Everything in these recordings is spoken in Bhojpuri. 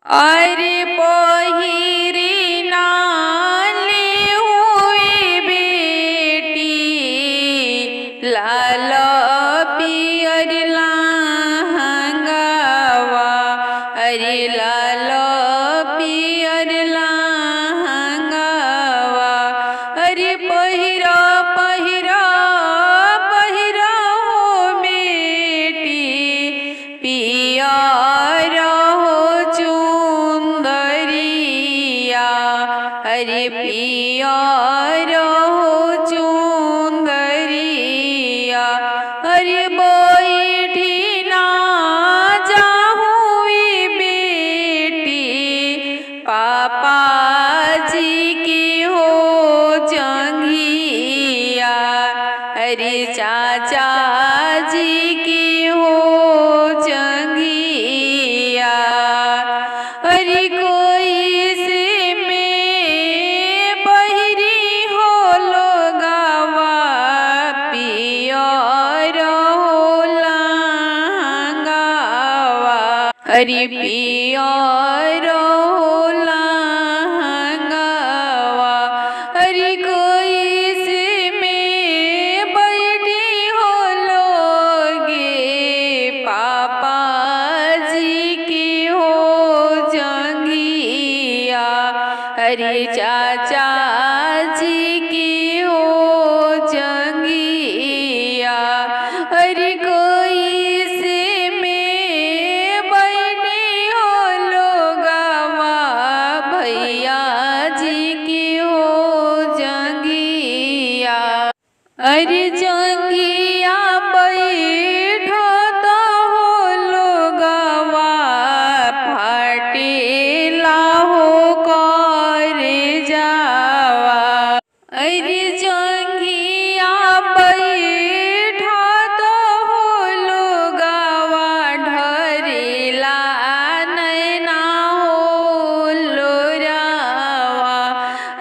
अरे पहिरी नाली हुई बेटी लाल पियर लहंगावा। अरे लाल पियर लहंगावा। अरे पहिरा पहिरा पहिरा हो बेटी पियर हो चुंदरिया। अरे पियर हो चुंदरिया। अरे बैठी ना जाहुई बेटी पापा जी की हो जंघिया। अरे चाचा जी की हो जंघिया। अरे कोई से में पहिरी हो लोगावा पियर हो लहंगावा। अरे पियर हो लहंगावा। अरे कोई से में बैठी हो लोगे पापा जी की हो जंघिया। अरे चाचा जी की हो जंघिया। अरे कोई से में बैठी हो लोगावा भैया जी की हो जंघिया। अरे जंघिया बैठो तो हो लोगावा फाटेला हो करे जावा। अरे जंघिया बैठो तो हो लोगावा ढरेला नैना हो लोरावा।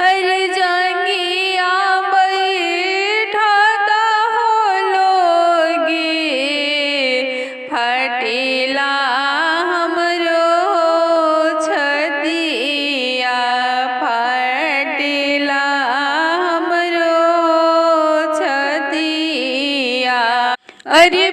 अरे जंघिया बैठो तो हो लोगे फटेला हमरो छतिया। फटेला हमरो छतिया। अरे